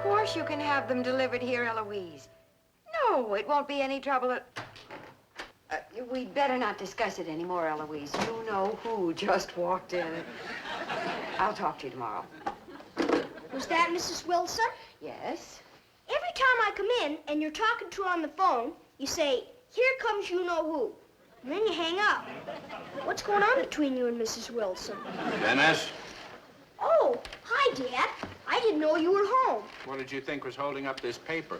course you can have them delivered here, Eloise. No, it won't be any trouble at... we'd better not discuss it anymore, Eloise. You know who just walked in. I'll talk to you tomorrow. Was that Mrs. Wilson? Yes? Every time I come in and you're talking to her on the phone, you say, "Here comes you-know-who." And then you hang up. What's going on between you and Mrs. Wilson? Menace? Oh, hi, Dad. I didn't know you were home. What did you think was holding up this paper?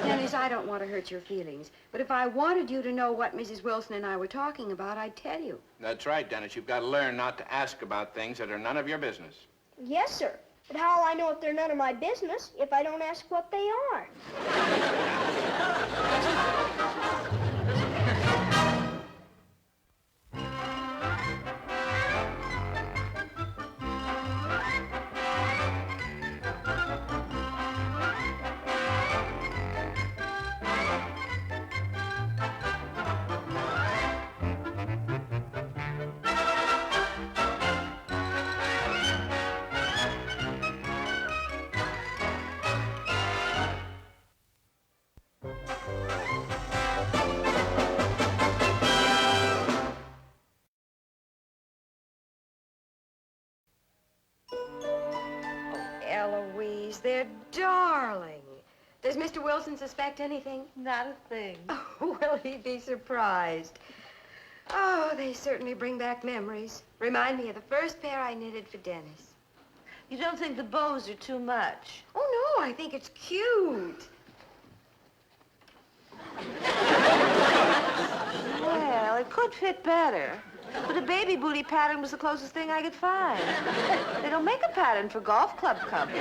Dennis, I don't want to hurt your feelings, but if I wanted you to know what Mrs. Wilson and I were talking about, I'd tell you. That's right, Dennis. You've got to learn not to ask about things that are none of your business. Yes, sir. But how will I know if they're none of my business if I don't ask what they are? Eloise, they're darling. Does Mr. Wilson suspect anything? Not a thing. Oh, will he be surprised? Oh, they certainly bring back memories. Remind me of the first pair I knitted for Dennis. You don't think the bows are too much? Oh, no, I think it's cute. Well, it could fit better. But a baby booty pattern was the closest thing I could find. They don't make a pattern for golf club covers.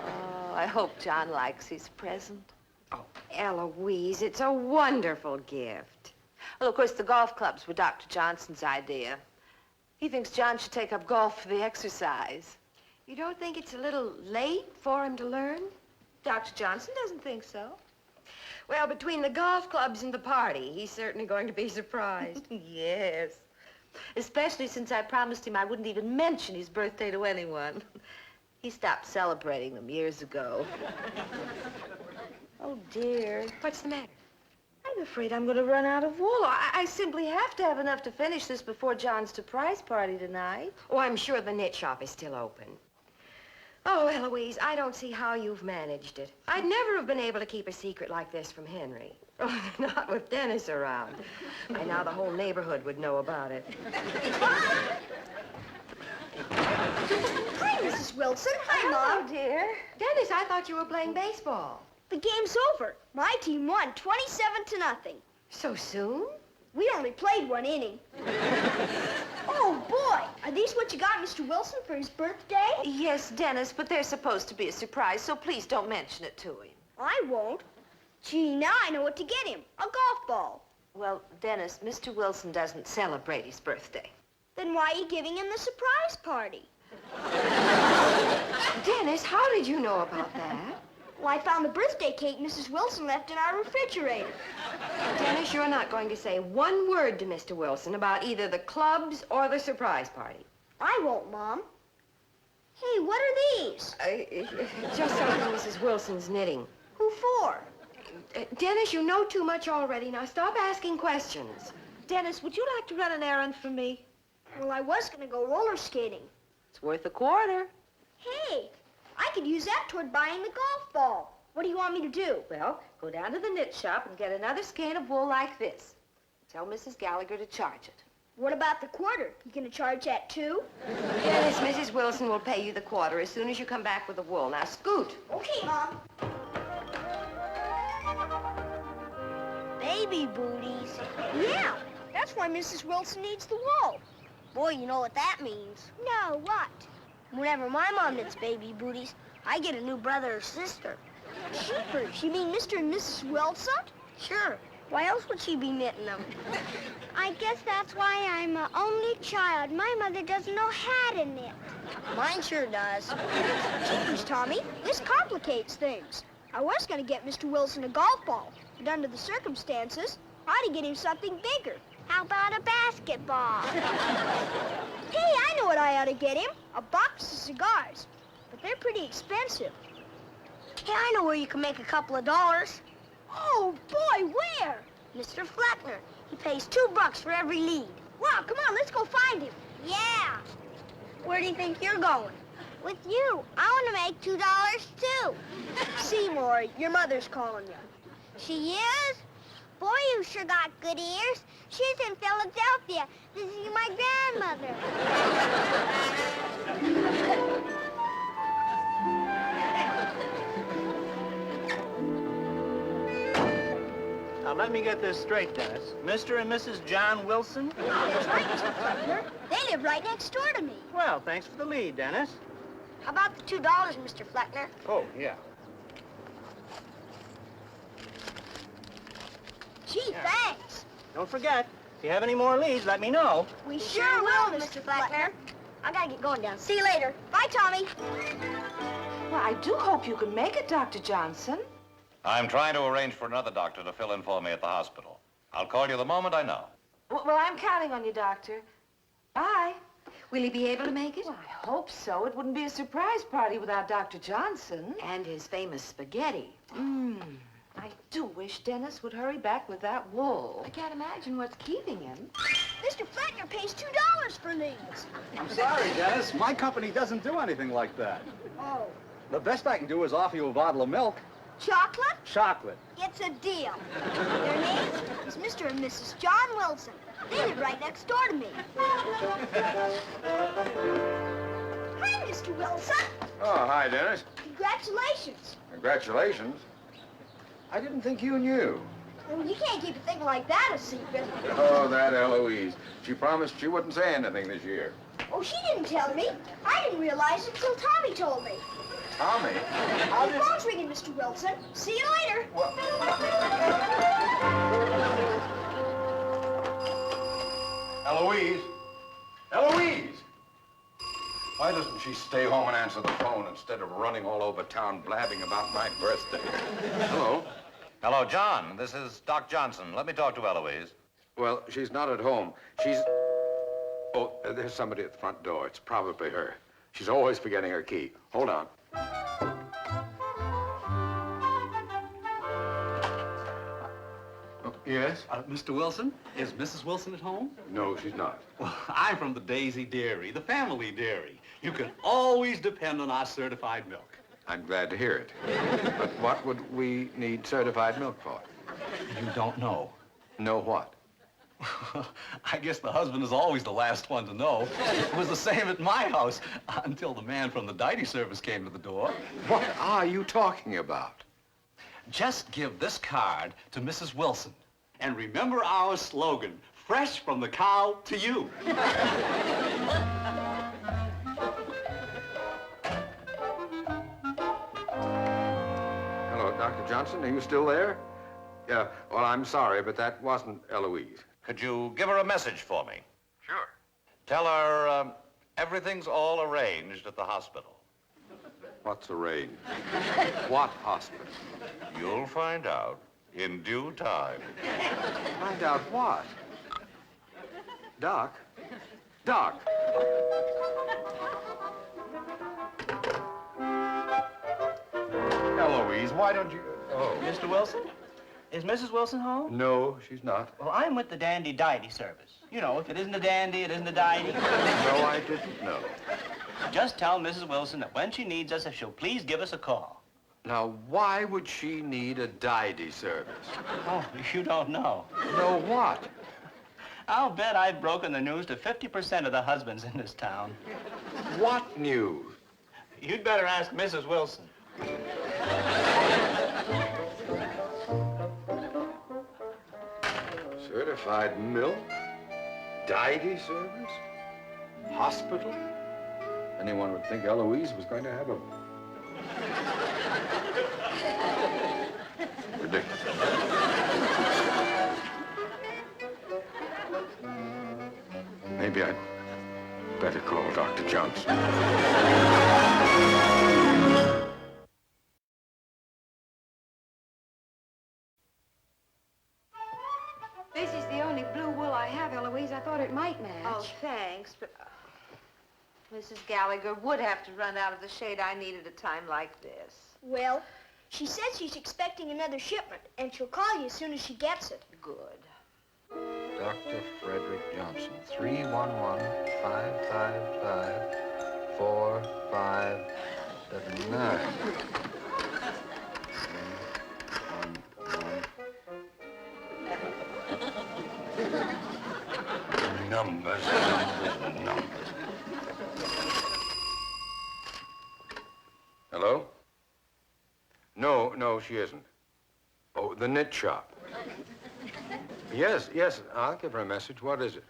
Oh, I hope John likes his present. Oh, Eloise, it's a wonderful gift. Well, of course, the golf clubs were Dr. Johnson's idea. He thinks John should take up golf for the exercise. You don't think it's a little late for him to learn? Dr. Johnson doesn't think so. Well, between the golf clubs and the party, he's certainly going to be surprised. Yes. Especially since I promised him I wouldn't even mention his birthday to anyone. He stopped celebrating them years ago. Oh, dear. What's the matter? I'm afraid I'm going to run out of wool. I simply have to have enough to finish this before John's surprise party tonight. Oh, I'm sure the knit shop is still open. Oh, Eloise, I don't see how you've managed it. I'd never have been able to keep a secret like this from Henry. Oh, not with Dennis around. By now the whole neighborhood would know about it. Hi, Mrs. Wilson. Hi, Hello, Mom. dear. Dennis, I thought you were playing baseball. The game's over. My team won 27-0. So soon? We only played one inning. Oh, boy. Are these what you got Mr. Wilson for his birthday? Yes, Dennis, but they're supposed to be a surprise, so please don't mention it to him. I won't. Gee, now I know what to get him. A golf ball. Well, Dennis, Mr. Wilson doesn't celebrate his birthday. Then why are you giving him the surprise party? Dennis, how did you know about that? Well, I found the birthday cake Mrs. Wilson left in our refrigerator. Dennis, you're not going to say one word to Mr. Wilson about either the clubs or the surprise party. I won't, Mom. Hey, what are these? Just something Mrs. Wilson's knitting. Who for? Dennis, you know too much already. Now stop asking questions. Dennis, would you like to run an errand for me? Well, I was going to go roller skating. It's worth a quarter. Hey, I could use that toward buying the golf ball. What do you want me to do? Well, go down to the knit shop and get another skein of wool like this. Tell Mrs. Gallagher to charge it. What about the quarter? You gonna charge that too? Dennis, Mrs. Wilson will pay you the quarter as soon as you come back with the wool. Now scoot. Okay, Mom. Baby booties. Yeah, that's why Mrs. Wilson needs the wool. Boy, you know what that means. No, what? Whenever my mom knits baby booties, I get a new brother or sister. Jeepers, you mean Mr. and Mrs. Wilson? Sure. Why else would she be knitting them? I guess that's why I'm an only child. My mother doesn't know how to knit. Mine sure does. Jeepers, Tommy, this complicates things. I was going to get Mr. Wilson a golf ball, but under the circumstances, I ought to get him something bigger. How about a basketball? Hey, I know what I ought to get him. A box of cigars. But they're pretty expensive. Hey, I know where you can make a couple of dollars. Oh, boy, where? Mr. Fleckner. He pays $2 for every lead. Wow, come on, let's go find him. Yeah. Where do you think you're going? With you. I want to make $2 too. Seymour, your mother's calling you. She is? Boy, you sure got good ears. She's in Philadelphia visiting my grandmother. Now, let me get this straight, Dennis. Mr. and Mrs. John Wilson? That's right, Mr. Fleckner. They live right next door to me. Well, thanks for the lead, Dennis. How about the $2, Mr. Fleckner? Oh, yeah. Gee, thanks. Don't forget, if you have any more leads, let me know. We sure will, Mr. Fleckner. I gotta get going down. See you later. Bye, Tommy. Well, I do hope you can make it, Dr. Johnson. I'm trying to arrange for another doctor to fill in for me at the hospital. I'll call you the moment I know. Well, I'm counting on you, Doctor. Bye. Will he be able to make it? Well, I hope so. It wouldn't be a surprise party without Dr. Johnson. And his famous spaghetti. I do wish Dennis would hurry back with that wool. I can't imagine what's keeping him. Mr. Fleckner pays $2 for leads. I'm sorry, Dennis. My company doesn't do anything like that. Oh. The best I can do is offer you a bottle of milk. Chocolate? Chocolate. It's a deal. Their names is Mr. and Mrs. John Wilson. They live right next door to me. Hi, Mr. Wilson. Oh, hi, Dennis. Congratulations. Congratulations. I didn't think you knew. Well, you can't keep a thing like that a secret. Oh, that Eloise. She promised she wouldn't say anything this year. Oh, she didn't tell me. I didn't realize it until Tommy told me. Tommy? The phone's ringing, Mr. Wilson. See you later. Eloise? Eloise! Why doesn't she stay home and answer the phone instead of running all over town blabbing about my birthday? Hello? Hello, John. This is Doc Johnson. Let me talk to Eloise. Well, she's not at home. She's... Oh, there's somebody at the front door. It's probably her. She's always forgetting her key. Hold on. Oh, yes? Mr. Wilson, is Mrs. Wilson at home? No, she's not. Well, I'm from the Daisy Dairy, the family dairy. You can always depend on our certified milk. I'm glad to hear it. But what would we need certified milk for? You don't know. Know what? I guess the husband is always the last one to know. It was the same at my house until the man from the diety service came to the door. What are you talking about? Just give this card to Mrs. Wilson. And remember our slogan, fresh from the cow to you. Hello, Dr. Johnson, are you still there? Yeah, well, I'm sorry, but that wasn't Eloise. Could you give her a message for me? Sure. Tell her everything's all arranged at the hospital. What's arranged? What hospital? You'll find out in due time. Find out what? Doc? Doc! Eloise, why don't you... Oh. Mr. Wilson? Is Mrs. Wilson home? No, she's not. Well, I'm with the Dandy Diety service. You know, if it isn't a dandy, it isn't a diety. No, I didn't know. Just tell Mrs. Wilson that when she needs us, if she'll please give us a call. Now, why would she need a diety service? Oh, you don't know. Know what? I'll bet I've broken the news to 50% of the husbands in this town. What news? You'd better ask Mrs. Wilson. Certified milk? Diety service? Hospital? Anyone would think Eloise was going to have a... Ridiculous. Maybe I'd better call Dr. Johnson. This is the only blue wool I have, Eloise. I thought it might match. Oh, thanks, but Mrs. Gallagher would have to run out of the shade I need at a time like this. Well, She says she's expecting another shipment, and she'll call you as soon as she gets it. Good. Dr. Frederick Johnson, 311-555-4579. Numbers. Hello? No, she isn't. Oh, the knit shop. Yes, I'll give her a message. What is it?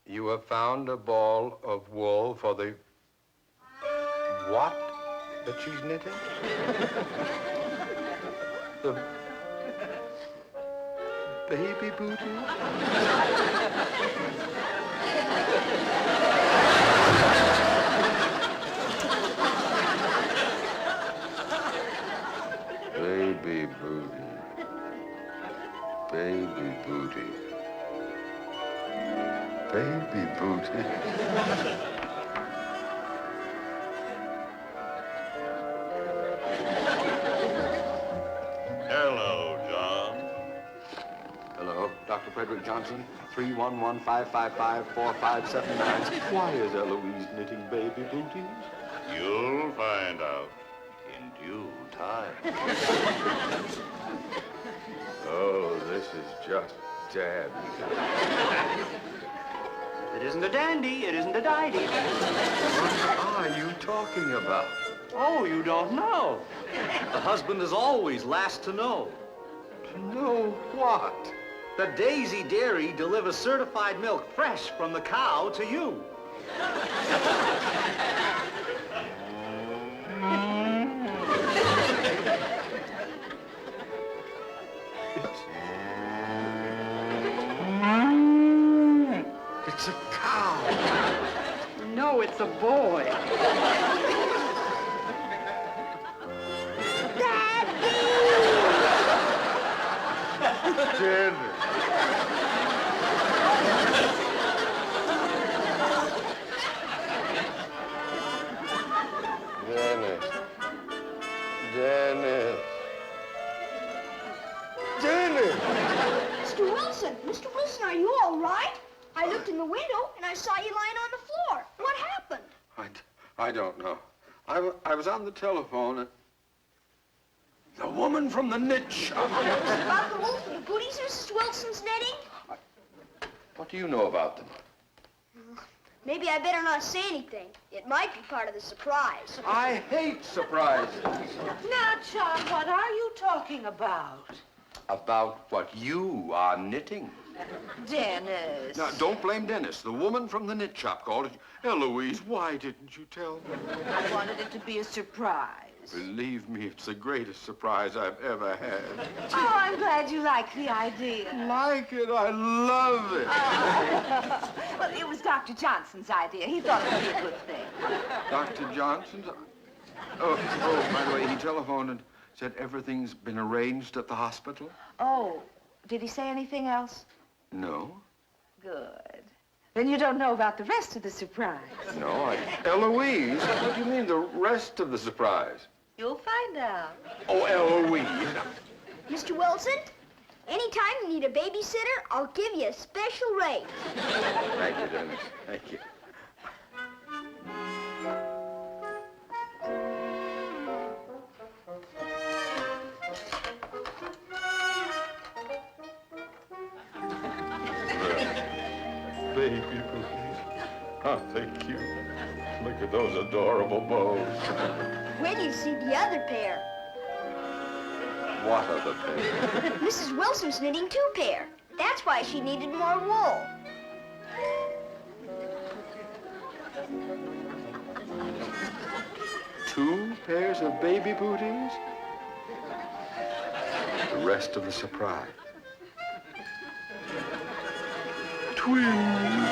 You have found a ball of wool for the... What that she's knitting? The... baby booty? Baby booty. Baby booty. Baby booty. Hello, John. Hello, Dr. Frederick Johnson, 311-555-4579. Why is Eloise knitting baby booties? You'll find out in due time. Oh, this is just dandy. It isn't a dandy, it isn't a tidy. What are you talking about? Oh, you don't know. The husband is always last to know. To know what? The Daisy Dairy delivers certified milk fresh from the cow to you. It's a cow. No, it's a boy. Dennis. Dennis. Mr. Wilson, are you all right? I looked in the window, and I saw you lying on the floor. What happened? I don't know. I was on the telephone and... The woman from the knit shop. About the wool for the booties Mrs. Wilson's knitting? What do you know about them? Maybe I better not say anything. It might be part of the surprise. I hate surprises. Now, John, what are you talking about? About what you are knitting. Dennis. Now, don't blame Dennis. The woman from the knit shop called it. Eloise, why didn't you tell me? I wanted it to be a surprise. Believe me, it's the greatest surprise I've ever had. Oh, I'm glad you like the idea. Like it? I love it. Well, it was Dr. Johnson's idea. He thought it would be a good thing. Dr. Johnson's? Oh, by the way, he telephoned and said everything's been arranged at the hospital. Oh, did he say anything else? No. Good. Then you don't know about the rest of the surprise. No, Eloise? What do you mean, the rest of the surprise? You'll find out. Oh, Eloise. Mr. Wilson, anytime you need a babysitter, I'll give you a special rate. Thank you, Dennis. Thank you. Baby booties. Aren't they cute? Look at those adorable bows. When you see the other pair. What other pair? Mrs. Wilson's knitting 2 pair. That's why she needed more wool. Two pairs of baby booties? The rest of the surprise. Twins.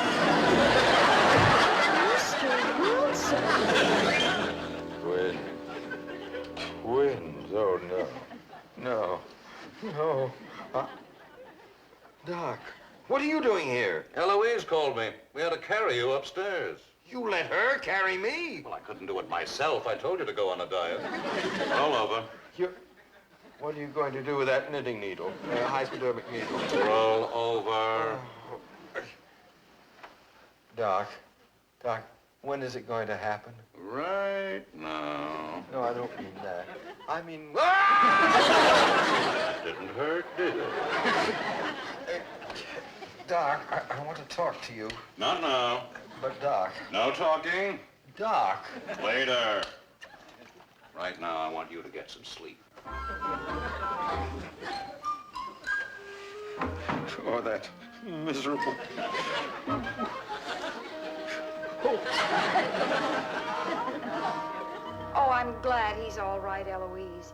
Mr. Wilson. Twins. Oh, no. No. No. Doc, what are you doing here? Eloise called me. We had to carry you upstairs. You let her carry me. Well, I couldn't do it myself. I told you to go on a diet. Roll over. What are you going to do with that knitting needle? Hypodermic needle. Roll over. Doc, when is it going to happen? Right now. No, I don't mean that. I mean... Didn't hurt, did it? Doc, I want to talk to you. Not now. But, Doc... No talking. Doc... Later. Right now, I want you to get some sleep. Oh, that miserable... Oh, I'm glad he's all right, Eloise.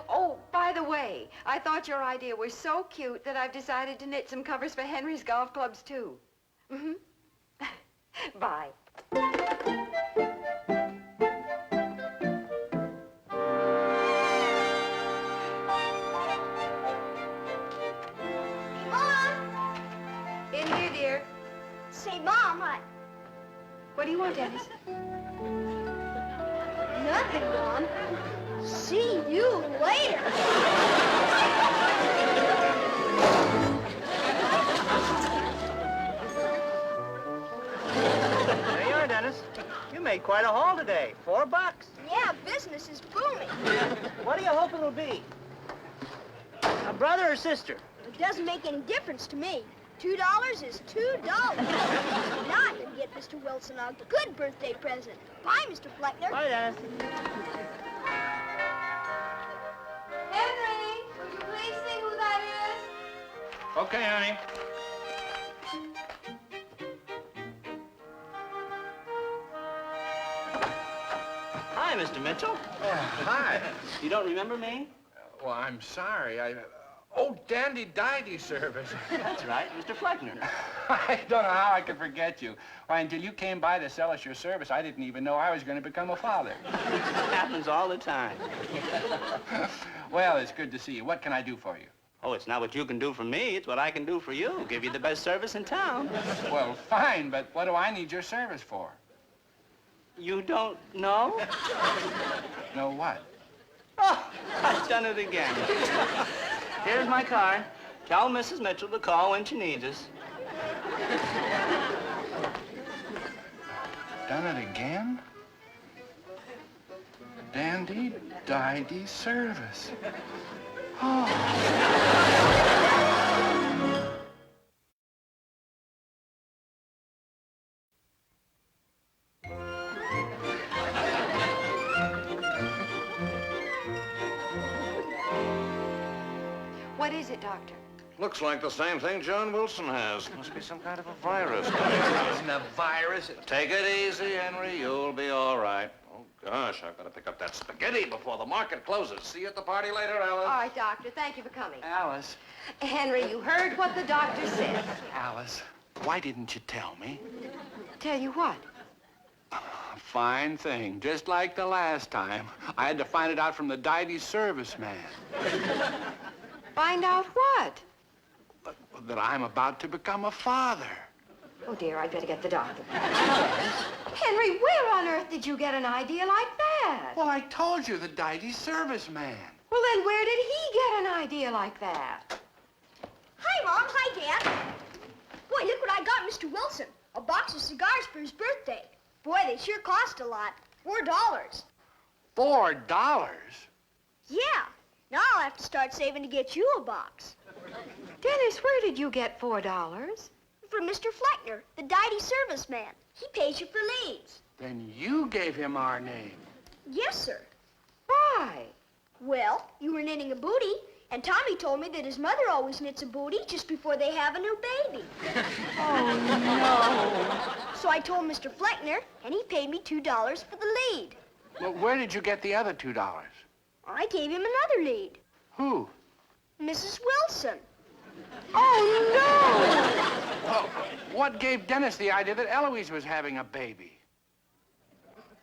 Oh, by the way, I thought your idea was so cute that I've decided to knit some covers for Henry's golf clubs, too. Mm-hmm. Bye. Mom! In here, dear. Say, Mom, What do you want, Dennis? Nothing, Mom. See you later. There you are, Dennis. You made quite a haul today. $4. Yeah, business is booming. What do you hope it'll be? A brother or sister? It doesn't make any difference to me. $2 is $2. Now I'm gonna get Mr. Wilson a good birthday present. Bye, Mr. Fleckner. Bye, Dennis. Henry, would you please see who that is? Okay, honey. Hi, Mr. Mitchell. Hi. You don't remember me? Well, I'm sorry. Oh, Dandy Diety Service. That's right, Mr. Fleckner. I don't know how I could forget you. Why, until you came by to sell us your service, I didn't even know I was going to become a father. It happens all the time. Well, it's good to see you. What can I do for you? Oh, it's not what you can do for me. It's what I can do for you. Give you the best service in town. Well, fine, but what do I need your service for? You don't know? Know what? Oh, I've done it again. Here's my card. Tell Mrs. Mitchell to call when she needs us. Done it again? Dandy Diety Service. What is it, Doctor? Looks like the same thing John Wilson has. Must be some kind of a virus. Isn't a virus. Take it easy, Henry. You'll be all right. Oh, gosh, I've got to pick up that spaghetti before the market closes. See you at the party later, Alice. All right, Doctor. Thank you for coming. Alice, Henry, you heard what the doctor said. Alice, why didn't you tell me? Tell you what? A fine thing, just like the last time. I had to find it out from the Diety Service man. Find out what? That I'm about to become a father. Oh, dear, I'd better get the doctor. Henry, where on earth did you get an idea like that? Well, I told you, the Diety Service man. Well, then where did he get an idea like that? Hi, Mom. Hi, Dad. Boy, look what I got Mr. Wilson. A box of cigars for his birthday. Boy, they sure cost a lot. $4. $4? Yeah. Now I'll have to start saving to get you a box. Dennis, where did you get $4? From Mr. Fleckner, the Diety Service man. He pays you for leads. Then you gave him our name. Yes, sir. Why? Well, you were knitting a booty, and Tommy told me that his mother always knits a booty just before they have a new baby. Oh, So I told Mr. Fleckner, and he paid me $2 for the lead. Well, where did you get the other $2? I gave him another lead. Who? Mrs. Wilson. Oh, Well, what gave Dennis the idea that Eloise was having a baby?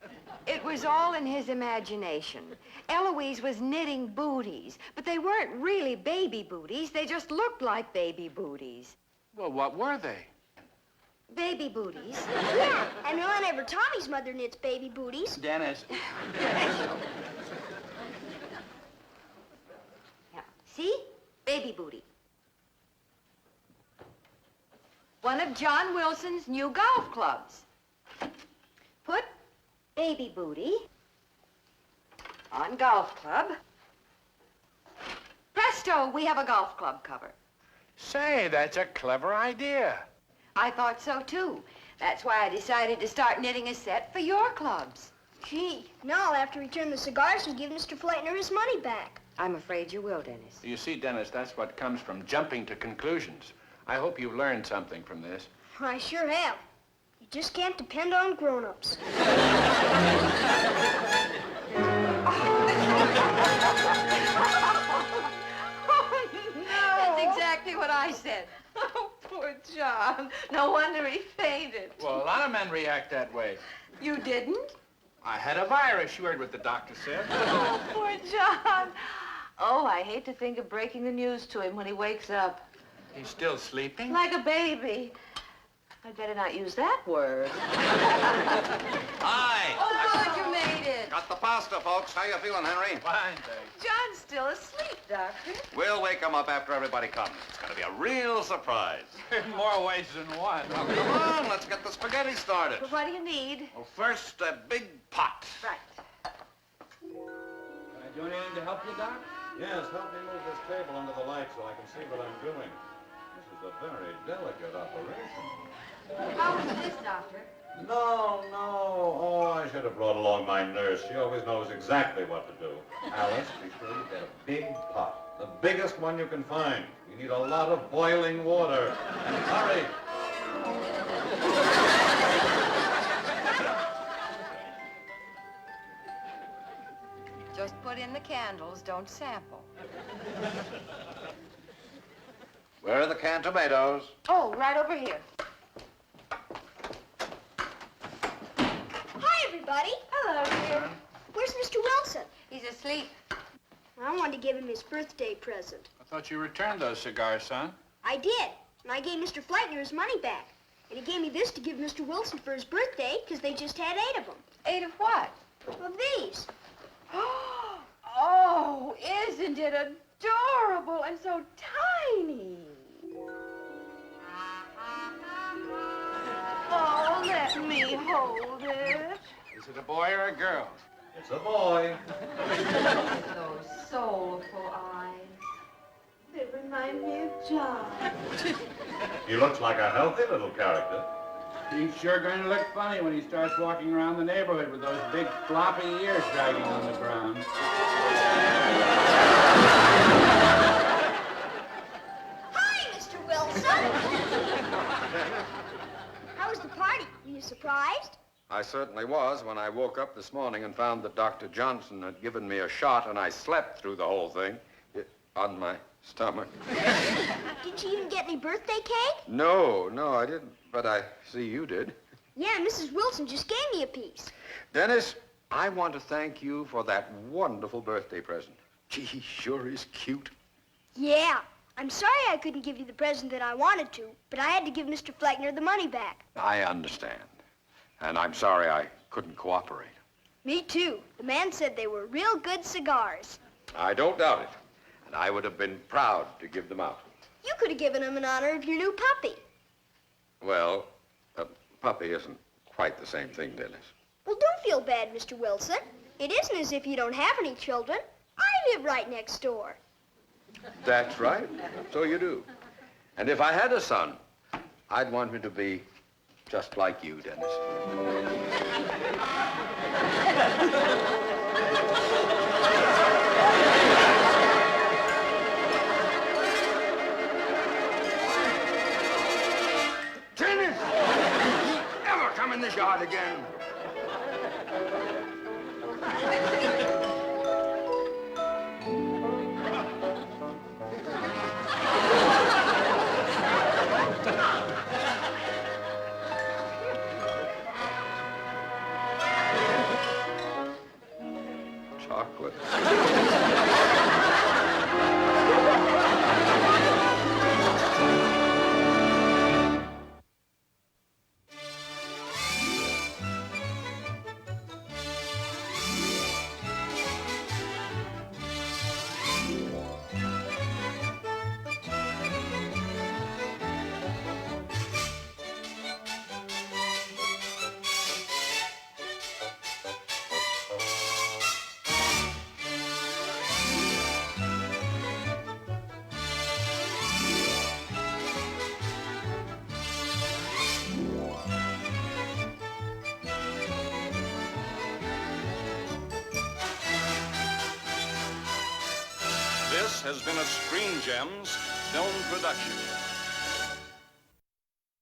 no! It was all in his imagination. Eloise was knitting booties, but they weren't really baby booties. They just looked like baby booties. Well, what were they? Baby booties. Yeah, and whenever Tommy's mother knits baby booties. Dennis. Yeah. See? Baby booty. One of John Wilson's new golf clubs. Put baby booty on golf club. Presto, we have a golf club cover. Say, that's a clever idea. I thought so, too. That's why I decided to start knitting a set for your clubs. Gee, now I'll have to return the cigars and give Mr. Flightner his money back. I'm afraid you will, Dennis. You see, Dennis, that's what comes from jumping to conclusions. I hope you've learned something from this. I sure have. You just can't depend on grown-ups. That's exactly what I said. Oh, poor John. No wonder he fainted. Well, a lot of men react that way. You didn't? I had a virus. You heard what the doctor said. Oh, poor John. Oh, I hate to think of breaking the news to him when he wakes up. He's still sleeping? Like a baby. I'd better not use that word. Hi. Oh, good, you made it. Got the pasta, folks. How you feeling, Henry? Fine, thanks. John's still asleep, Doctor. We'll wake him up after everybody comes. It's going to be a real surprise. In more ways than one. Well, come on, let's get the spaghetti started. But what do you need? Well, first, a big pot. Right. Can I do anything to help you, Doc? Yes, help me move this table under the light so I can see what I'm doing. This is a very delicate operation. How was this, Doctor? No. Oh, I should have brought along my nurse. She always knows exactly what to do. Alice, be sure you get a big pot. The biggest one you can find. You need a lot of boiling water. And hurry. Just put in the candles, don't sample. Where are the canned tomatoes? Oh, right over here. Hi, everybody. Hello, dear. Where's Mr. Wilson? He's asleep. I wanted to give him his birthday present. I thought you returned those cigars, son. I did, and I gave Mr. Flightner his money back. And he gave me this to give Mr. Wilson for his birthday, because they just had 8 of them. 8 of what? Of these. Oh, isn't it adorable and so tiny? Oh, let me hold it. Is it a boy or a girl? It's a boy. Those soulful eyes. They remind me of John. He looks like a healthy little character. He's sure going to look funny when he starts walking around the neighborhood with those big floppy ears dragging on the ground. Hi, Mr. Wilson. How was the party? Were you surprised? I certainly was when I woke up this morning and found that Dr. Johnson had given me a shot and I slept through the whole thing on my stomach. Didn't you even get any birthday cake? No, I didn't. But I see you did. Yeah, Mrs. Wilson just gave me a piece. Dennis, I want to thank you for that wonderful birthday present. Gee, he sure is cute. Yeah. I'm sorry I couldn't give you the present that I wanted to, but I had to give Mr. Fleckner the money back. I understand. And I'm sorry I couldn't cooperate. Me too. The man said they were real good cigars. I don't doubt it. And I would have been proud to give them out. You could have given him in honor of your new puppy. Well, a puppy isn't quite the same thing, Dennis. Well, don't feel bad, Mr. Wilson. It isn't as if you don't have any children. I live right next door. That's right. So you do. And if I had a son, I'd want him to be just like you, Dennis. Dennis! Never come in this yard again. Chocolate. This has been a Screen Gems film production.